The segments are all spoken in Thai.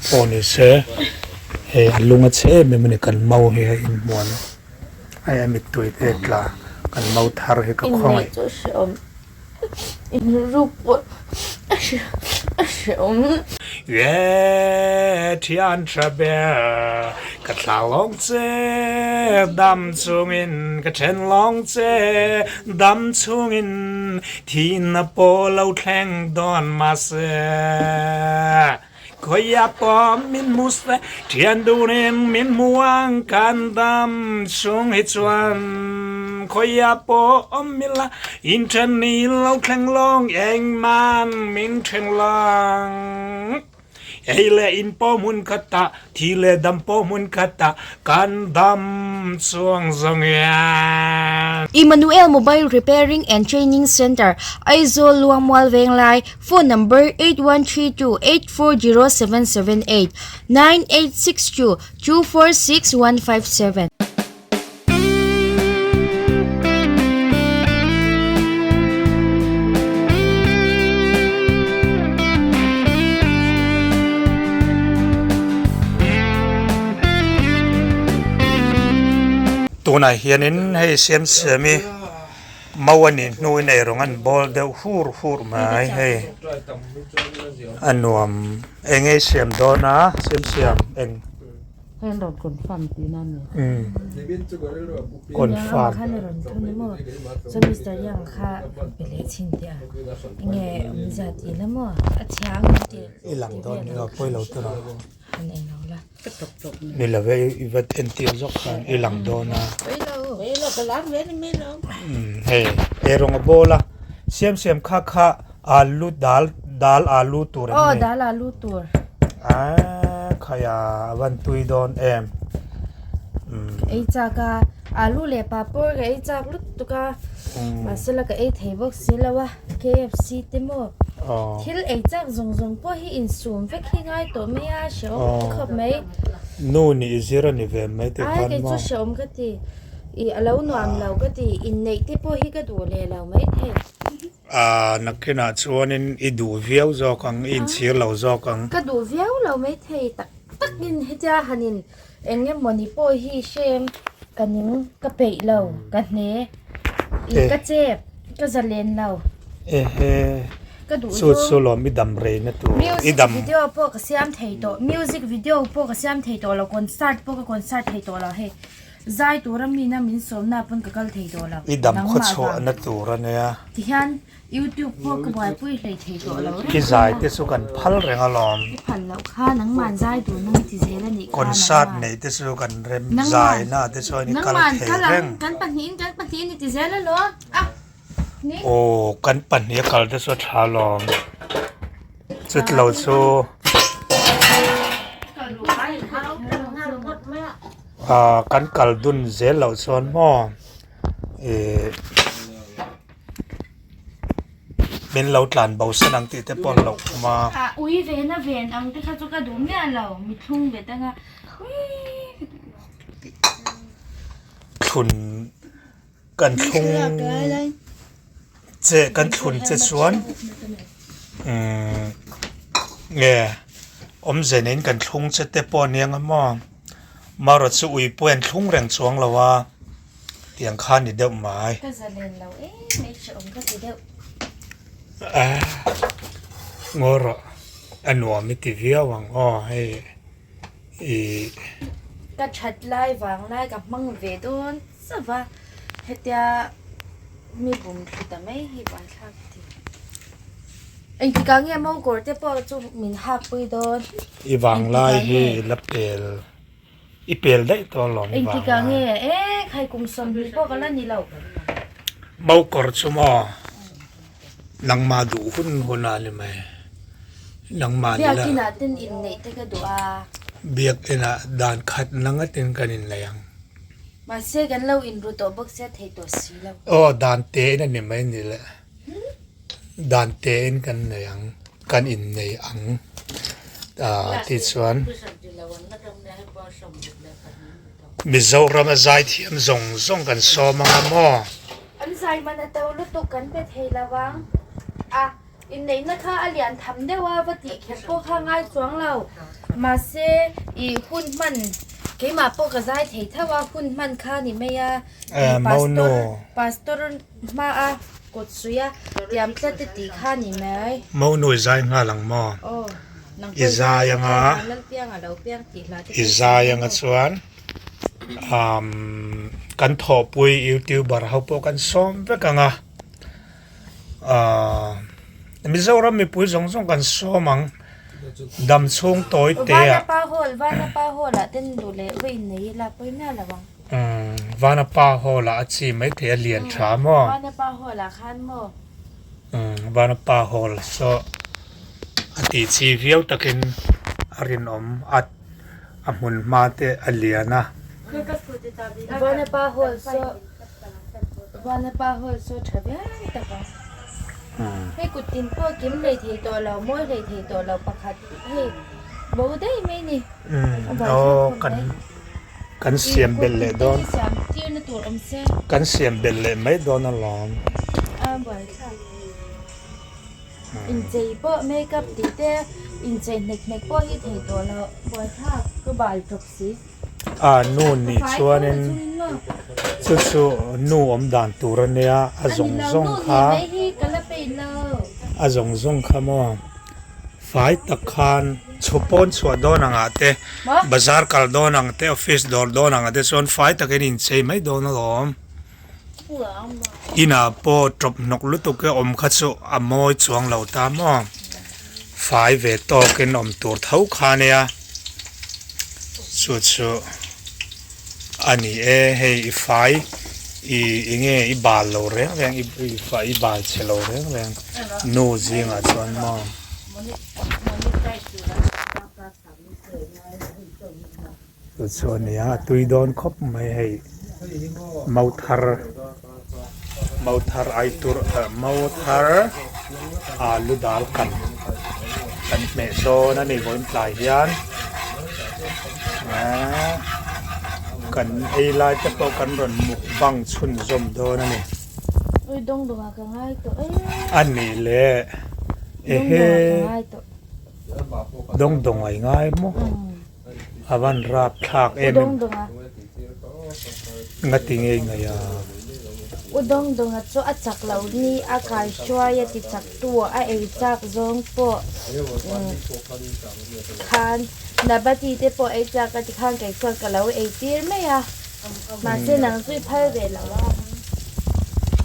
ปอนี่เสเฮลุงเสไม่มันกันเมาเฮอินมวนไอ้มิตุยเด็ดละกันเมาทารเฮกับข้องอินรูปเวที่อันทราเบกัดลาลองเจดำซุงอินกัดเชนลองเจดำซุงอินที่นโปเลาแทงดอนมาเสคอยยาปอมมินมุสเทียนดูเรมมินมัวงกันดำซุงฮิจวันคอยยาปอมมิลาอินเทอร์นีเลาแทงลองเองมันมินแทงลองเอเลอินปอมุนคตาทีเลดัมปอมุนคตากันดัมสวงซงยา Emmanuel Mobile Repairing and Training Center Aizo Luang Mual Veng Lai Phone number 8132840778 9862 246157ตัวไหนเฮียนินให้เสียมเสียมีมาวันนี้นู่นในโรงงานบอลเดวฮูร์มาให้อันนวมเองให้เสียมโดนนะเสียมเองให้เราคนฟังตีนั่นเนี่ยคนฟังข้าในรถทุนนี่มั้งจะมีแต่ยังข้าเป็นเล็กชิ้นเดียวเงี้ยมีจัดอีแล้วมั้งอาเชียงเดียวอีหลังโดนนี่เราป่วยเราตัวเราอันเองเราละก็ตกนี่แหละเว้ยอีวัดเอ็นตีจอกกันอีหลังโดนนะเราก็ล้างเว้นไม่เราเฮ้เอรงโบล่ะเสียมค่าอาลูดาลอาลูตัวอ๋อดาลอาลูตัวขยาวันตุยโดนไอ้จากอาลูเล่ปาปอร์ไอ้จากลุตุกามาสละก็ไอ้เทบอกสิละวะ KFC เต็มอ่ะที่ไอ้จากซงพอให้อินซูมเฟกง่ายตัวไม่อาเชียวขับไหมนู่นนี่ซีรันนี่เวมไม่ติดกันมั้งไอ้จุดชมก็ตีอีเราหนุ่มเราก็ตีอินในที่พอให้ก็ดูเลยเราไม่เท่นักขณะชวนอิดูเวียวจอกังอินเชียร์เราจอกังก็ดูเวียวเราไม่เท่ตักอินให้จ้าหันินเอ็งเนี่ยมันนี่พอให้เชมกันยังก็เปย์เรากันเนี้ยอีก็เจ็บก็จะเล่นเราก็ดูสุดหล่อมีดำเรนตัวอีดำวิดีโอพวกเสียมไทยตัวมิวสิกวิดีโอพวกเสียมไทยตัวเราคอนเสิร์ตพวกคอนเสิร์ตไทยตัวเราเฮ้ใจตัวเรามีน้ำมินสมน้ำปนกับไทยตัวเราอีดำโคตรโชว์นั่นตัวเราเนี่ยที่ฮันYouTube พวกกบอยปุ้ยเลยไทยตัวเราที่ใจที่สุกันพัลแรงอารมณ์พัลแล้วข้านังมันใจตัวนั่งที่เจริญอีกคอนเสิร์ตในที่สุกันเริ่มใจน่าที่สุนี่การเทเร่งกันปันหินนี่ที่เจริญเหรออ่ะโอ้กันปันนี้การที่สุดฮาลอมสุดเราสู้กันกัลดุนเจลเราส่วนหม้อเป็นเราหลานเบาสนังติดแต่ปอนเรามาอุ้ยเวนนะเวนอังที่ข้าจุกระดุมเนี่ยเรามีทุ่งเบ็ดตั้งอ่ะทุนกันทุ่งเจกันทุนเจสวนเนี่ยอมเจนินกันทุ่งเจแต่ปอนเนี่ยงมอมารถสุยป่วนทุ่งแรงสวงเราว่าเตียงข้านี่เดิมหมายก็จะเล่นเราไม่ชมก็สิเดียวงอรอันว่ามิติเวียวังอ้อให้ก็ชัดไล่วางไล่กับมังเวดนสว่าเฮียมีบุญแต่ไม่ให้วันทักทีไอ้ที่กังเงี้ยมองกอดแต่พอจุมินหักไปโดนอีวังไล่ให้ลับเปลอีเปลได้ตัวหลงไอ้ที่กังเงี้ยใครกุมสมบูรณ์พวกกันแล้วนี่เราเมากอดสมอนังมาดูหุ่นหัวนาเลยไหมนังมาเบียกินอะไรอินเนตก็ดูเบียกินอะด่านขัดนังตินกันอินเลยยังมาเสกันเราอินรูตัวบักเสเทตัวสีเราด่านเตนั่นนี่ไม่นี่แหละด่านเตนกันเลยยังกันอินในอังที่ส่วนมิโซรามใจที่มส่งกันซ้อมังมออันใจมันเตาลุตุกันไปเทระวัง อินไหนนะคะอาเลียนทำได้ว่าปฏิเข็มพวกข้างง่ายสวงเรามาเซอีหุ่นมันเกี่ยมาปกติเถอะว่าหุ่นมันข้านี่ไม่ยาปาสตอร์มาอะกดสุยาเตรียมจะติดข้านี่ไหมเมาหน่วยใจง่าหลังมออิซายังอ่ะอิซายังอ่ะส่วนกันทอปุยอิวติวบาร์เขาพวกกันซ้อมไปกันอ่ะมิจฉาเราไม่ปุยส่งกันซ้อมมั้งดำช่วงโตยเตะว่าป้าโหละเต้นดูเลยวิ่งหนีละปุยแม่ละวังวานาป้าโหละอาชีไม่เทียเลียนชามอวานาป้าโหละขันมอวานาป้าโหละโซอดีตชีวิตตะกินอรินอมอัดอมุนมาเตอเลียนะวานาป้าโหละโซวานาป้าโหละโซเฉยแต่ก็ให้กุตินพวกกิมเลยทีตัวเราม้วยเลยทีตัวเราประคัดให้บอกได้ไหมนี่กันเสียมเบลเล่โดนกันเสียมเบลเล่ไม่โดนน่ะหรอบ่อยค่ะอินใจพวกเมกับตีเตอินใจเน็กพวกที่ทีตัวเราบ่อยค่ะก็บ่ายจบสินู่นนี่ชัวร์เนี่ยสู้นู่นด่านตัวเนี่ยอาจงค่ะอาจงค่ะมั่วไฟตะคานชุปอนชัวโดนังอาเตะบาซาร์คัลโดนังเตะออฟฟิศโดนังอาเตะส่วนไฟตะกินใช่ไหมโดนหรออินาโปจบนกลุตุกอมขัดสุอโมยช่วงเหล่าตามมั่วไฟเวทโตกินอมตัวเท้าคาเนี่ยสุดอันนี้ให้ไฟอีเงี้ยอีบาลโลเร่งแรงอีไฟอีบาลเชลโลเร่งแรงโนจิงอ่ะส่วนมั่งส่วนนี้ตุยโดนคบไม่ให้MotharไอตุรMotharลูดาลกันเมโซนั่นนี่คนปลายยันกันไอลายจะโตกันรอนมุกบังชุนจมโดนั่นนี่ดงดูกันง่ายตัวอันนี้แหละดงง่ายมั้งอาวันรับฉากงัดติงเองไงอุดงดงอ่ะจักเหล่านี้อากาศช่วยติดจักตัวไอจักจงปะคันนับตีเตปะไอจักกันที่ข้างไก่ส่วนกับเราไอตีร์ไม่อะมาเส้นหนังซุยพัลเวลแล้วว่า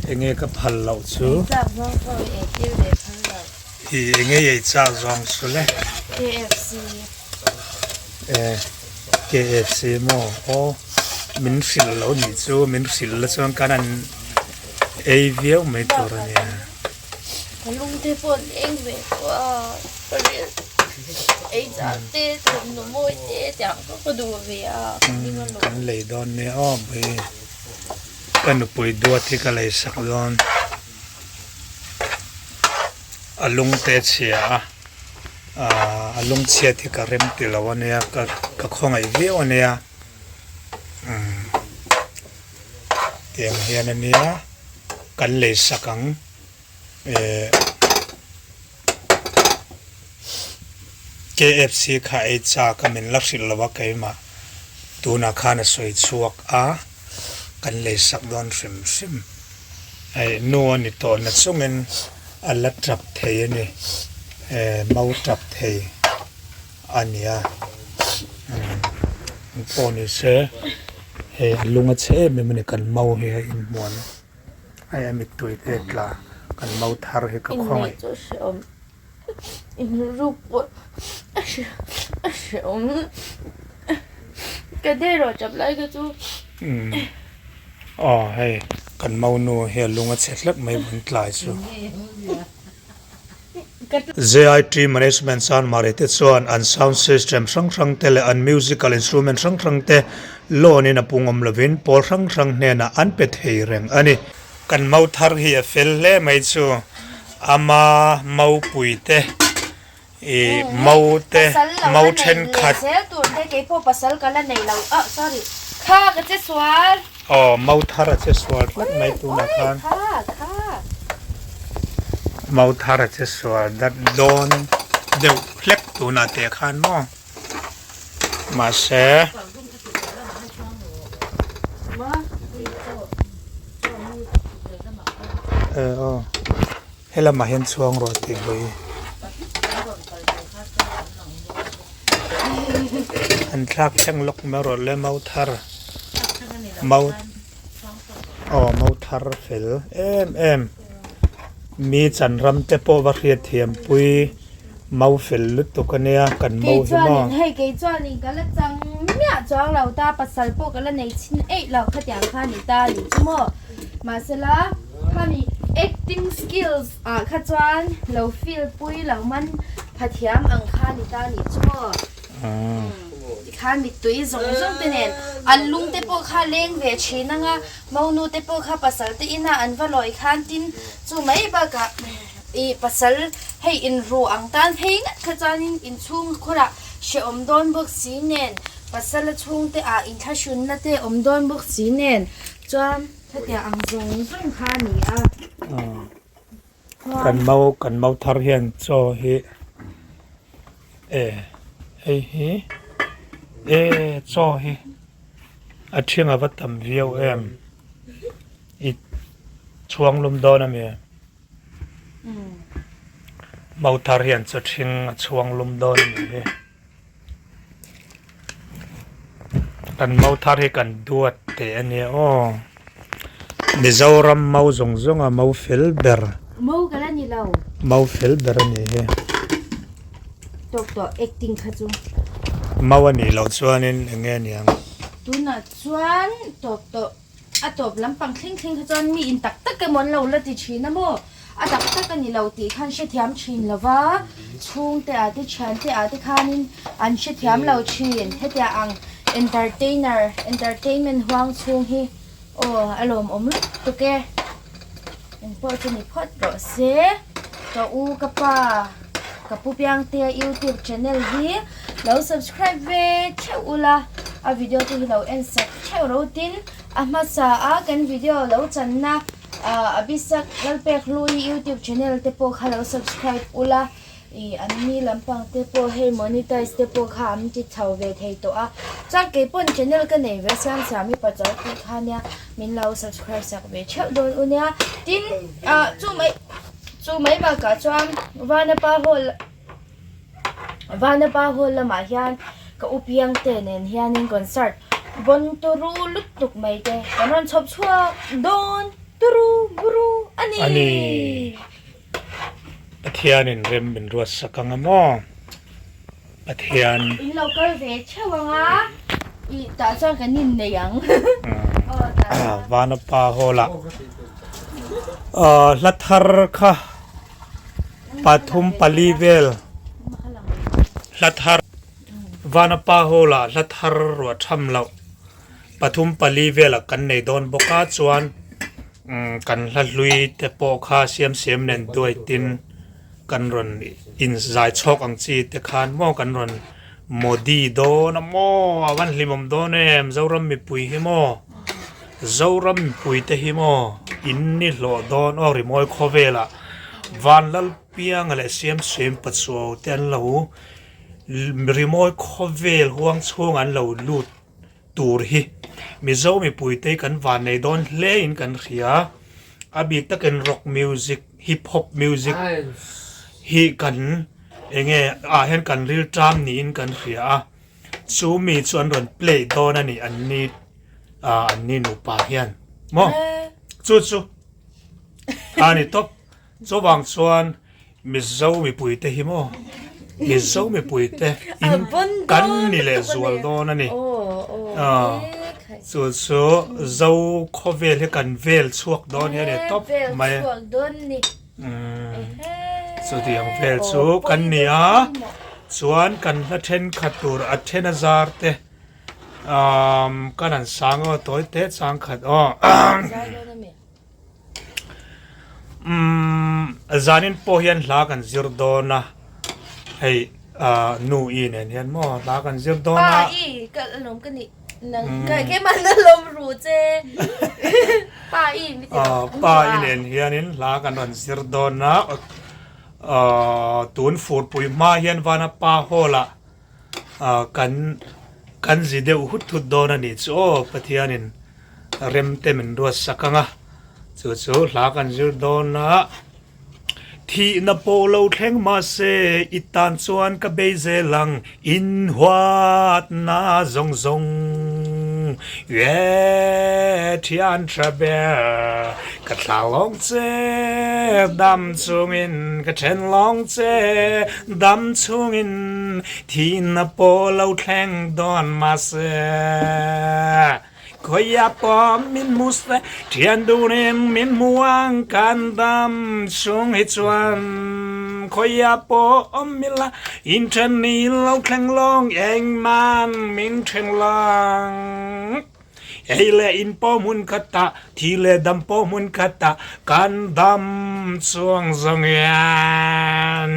เองกับพัลเราชูจักจงก็ไอตีร์เวลพัลเราเองยัยจักจงชูเลย KFC มั้งโอ้มินสิลแล้วนี่ชูมินสิลแล้วส่วนกันนั้นเอวิวไม่ตัวเนี่ยลุงที่พูดเองเว้ยว่าไอ้จ้าเต้ถึงหนูไม่เต้จังก็ดูเว้ยนี่มันกันเลยโดนเนี่ยอ้อมไปกันหนูไปดูที่กันเลยสักโดนลุงเต้เชียลุงเชียที่กันเริ่มติดแล้ววันนี้ก็คงไอ้วิวเนี่ยเตียงเฮียนเนี่ยกันเลยสักครั้งKFC ขายจากมินลักษิลวะไกมาตัวนักขานสวยชวกกันเลยสักโดนซิมไอ้นัวนี่ตัวนัดส่งเงินอันละจับเทียนี่มาจับเทียอันนี้พอนี่เสลุงเช่มันกันเมาเฮียอินมวนไอ้มิตุยเด็กละกันเมาทาร์เฮกับข้องอินรูปก็ได้รอจับไล่ก็จูให้กันเมาโนเฮียลุงเช่ลักไม่บุญหลายสูJIT management san marite chuan an sound system sang tele an musical instrument sang te lo ni na pungom lovin pol sang ne na an pe thei reng ani kan Mothar hi a fel le mai chu ama mau puite mau te mau then khat sel tur te ke pho pasal kala nei lo sorry kha ka che swal Mothar a che swal lak mai tu na khan kha Motharจะสวยดัดโดนเดี๋ยวเล็กตัวน่าเตะขันมั้งมาเสให้เรามาเห็นช่วงรถติดไปอันทักช่างลกมารถเลยMothar Motharเฟลมีจันรำเตปโอวาเรียเทียมปุยเมาเฟลลุตุกันเนี่ยกันเมาใช่ไหมให้เกจวนนี่ก็ละจังเนี่ยจวงเราตาปัสสาวะพวกก็ละในชิ้นเราขัดอย่างข้านี่ตาอยู่ใช่ไหมมาเสร็จแล้วข้านี่ acting skills ขัดจวนเราฟีลปุยเรามันพัดยามอังคานี่ตานี่ใช่ไหมข้ามีตัวอีสงสงเตนอันลุงเตปข้าเล้งเวชีนังอ่ะมาวนูเตปข้าภาษาเตอินาอันว่าลอยข้านตินจู่ไม่บักะอีภาษาให้อินรูอังตันให้งัดขจานินอินชุ่งคนละเชอมดอนบุกสีเนนภาษาละชุ่งเตอินทัชุนละเตอมดอนบุกสีเนนจวมถ้าเตอังสงสงข้านี่กันเมาทาร์เฮียนโซเฮเฮ้โซเฮอาเชียงอวตารวิวอีช่วงลมโดนนะเมียMotharเฮียนจะเชียงช่วงลมโดนนี่กันMotharให้กันดวดเตะเนี่ยมิจารำมาจงอ่ะมาฟิลเบอร์กันแล้วนี่เรามาฟิลเบอร์นี่ตัว acting ขจุมาวันนี้เราชวนนี่เงี้ยเนี่ยตัวน่ะชวนตัวตัวลำปังคลิ้งขจรมีอินตักตักกันหมดเราละติชีนะโมตักตักกันนี่เราตีขันเชียมชินแล้ววะช่วงแต่อาทิตย์ฉันแต่อาทิตย์ขันอันเชียมเราชินให้แต่อัง entertainment ห่วงช่วงฮีอารมณ์ลุกตัวแกยังพอจะมีพอดรอเสียตัวอูกับป้ากับผู้เพียงเตีย YouTube channel ฮีเรา subscribe เวเช่อุละวิดีโอที่เราเอ็นสักเช่าเราตินมาสากันวิดีโอเราจันนะบิสักเราเปิดลุย YouTube channel เตปโอค่ะเรา subscribe อุละอันนี้ลำพังเตปโอให้ monetize เตปโอค่ะมันจะเท่าเวทให้ตัวจากเก็บปุ่น channel กันในเวอร์ชันสามีปัจจัยที่ค่ะเนี่ยมินเรา subscribe สักเวเช่าโดนอุเนี่ยตินจู่ไม่มากระจวงวานป้าโฮลละมาเฮียนก็อุปยังเตนเฮียนินคอนเสิร์ตบนตัวรูลุกตุกไม่เตะตอนนั้นชอบชัวโดนตัวรูบรูอันนี้ปะเทียนเริ่มเป็นรัวสักกังมอปะเทียนเราก็เวชเชื่อว่าตาจ้องกันนินเดียงวานป้าโฮละลัทธร์ค่ะปฐุมปลีเวลลัทธร์วานป้าโฮละลัทธร์รัวทำเราปฐุมปลีเวลกันในโดนบกาจวนกันลัดลุยเตปโอคาเสียมเน้นด้วยตินกันรอนอินใจชอกอังจีเตคานมอกันรอนโมดีโดนมอวันลิมมโดนเจ้ารำมีปุยหิมอเจ้ารำมีปุยเตหิมออินนี่หลอดอนอริมอยคอเวล่าวันลัลเปียงอะไรเสียมปัจจุบันเต็นเราริมอยคอเวลห่วงช่วงอันเราลูดตูร์ฮีมิเจ้ามีปุยเตกันวันในดอนเล่นกันเขียอาบิกตะกันร็อกมิวสิกฮิปฮอปมิวสิกฮีกันเงี้ยเห็นกันรีลทรามนี่กันเขียซูมีส่วนรอนเพลย์ดอนนี่อันนี้หนูปาเฮียนมอจู่อันนี้ท็อปจู่บางส่วนมิเจ้ามีปุยเตหิมอมิเจ้ามีปุยเตอินกันนี่เลยส่วนดอนนี่ส่วนเจ้าขอเวลให้กันเวลชวกดอนเนี่ยท็อปไม่สุดที่เวลชวกกันเนี่ยส่วนกันละเทนขัดตัวเทนซาร์เตกันนั่นสังตัวเตสังขัดจานินโพเฮียนลากันซิร์โดนะให้นูอีเนี่ยมอลากันซิร์โดนะป้าอีก็ลมกันนี่นังก็แค่มันลมรู้เจป้าอีป้าอีเนี่ยเฮียนินลากันซิร์โดนะ tuan fur pui ma hian vana pa hola kan zideu hut thut dona ni chu pathianin rem temin ruat sakanga chu hla kan zir dona thi na polo thleng ma se itan chuan ka beize lang in huat na zong zong ye thian trabe ka thalong che dam chungin ka chen long che dam chungin thi na polo thleng don ma se Koya pom min musle tian dunem min muang kandam sung hitchuan Koya pom mila intani lo kleng long eng man min theng lang Eile in pomun kata tile dam pomun kata kandam sung zong yan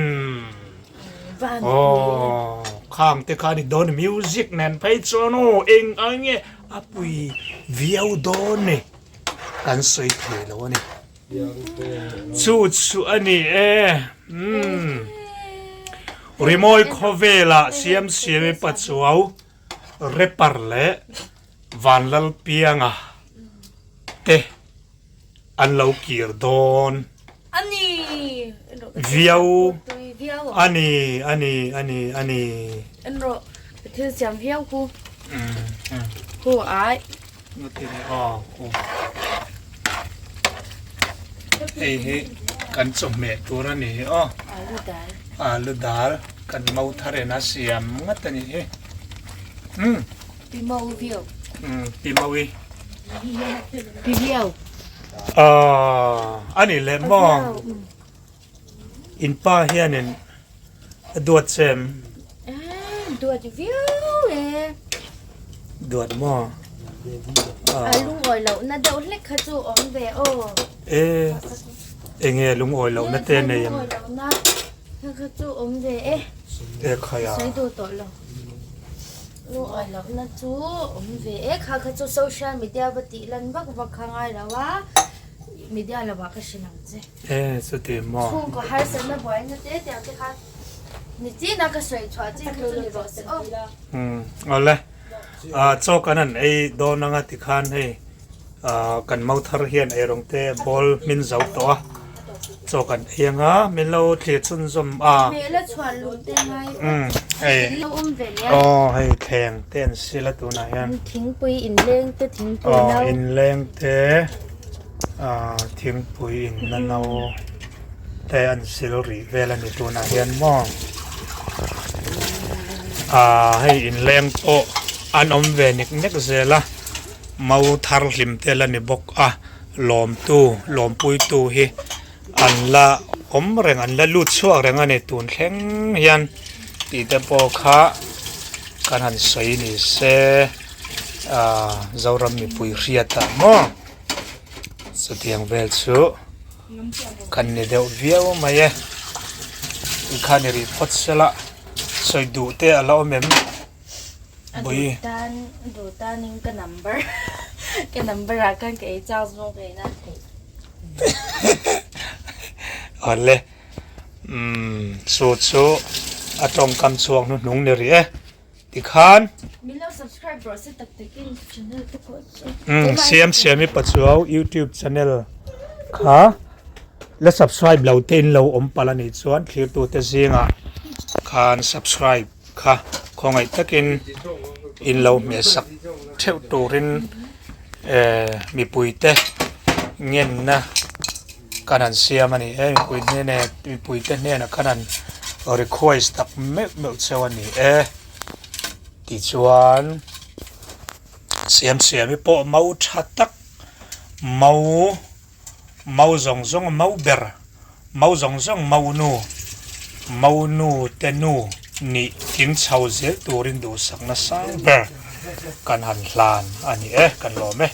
Oh khang te khani don music nen phai chono eng ange apui viau done kan soi the lo ni chu ani rimoi khovela siam siami pachuau reparle vanlal pianga te anlo kir don ani viau ani enro thil siam viau ku ku ai hey kan chome tura ni alu dal kan Mothar na Siam ngatani he pimau viau pimawi viau ani le mo in pa hianin duat sem duat viau duat mo lung oi lo na dau lek kha chu om ve o enge lung oi lo na te ne yam na kha chu om ve khaya sai do to lo lung oi lo na chu om ve kha chu social media ba ti lan bak bak khangai la wa media la ba ka shinang che so te mo chu ko har sen na boy na te te kha ni ti na ka soi chwa chi khu le bo se ole cho kanan ei do nanga ti khan he kan Mothar hian ei rong te bol min zau to cho kan hianga min lo thli chun zom me la chwan lu te mai ei lo ve le hei theng ten sila tu na hian thing pui in leng te thing pui na in leng te thing pui in na nau te an silri vela ni tu na hian mo hei in leng to an om ve nik zela Mothar hlim te la ni bok lom pui tu hi an la om reng an la lut chuak reng ani tun thleng hian ti te po kha kan han soi ni se zoram mi pui riata mo sutiang vel chu kan ni deu viau mai i khan ri phot sela soi du te ala omem bui du tan ning ka number ra kan ke chao zo ke na ole chu atong kam chuang nu nung ne ri ti khan milo subscribe bro se tak takin channel te ko siami Pachuau YouTube channel kha la subscribe lo ten lo om pala ni chuan clear tu te zinga khan subscribe kha khongai takin in lo me sak theu turin mi puite ngen na kanan Siamani mi puite ne na kanan request tak me chawani ti chuan Siami po mau thatak mau zong mau ber mau zong mau nu te nu ni king chau zel turin du sak na sang ber kan han hlan ani kan lo me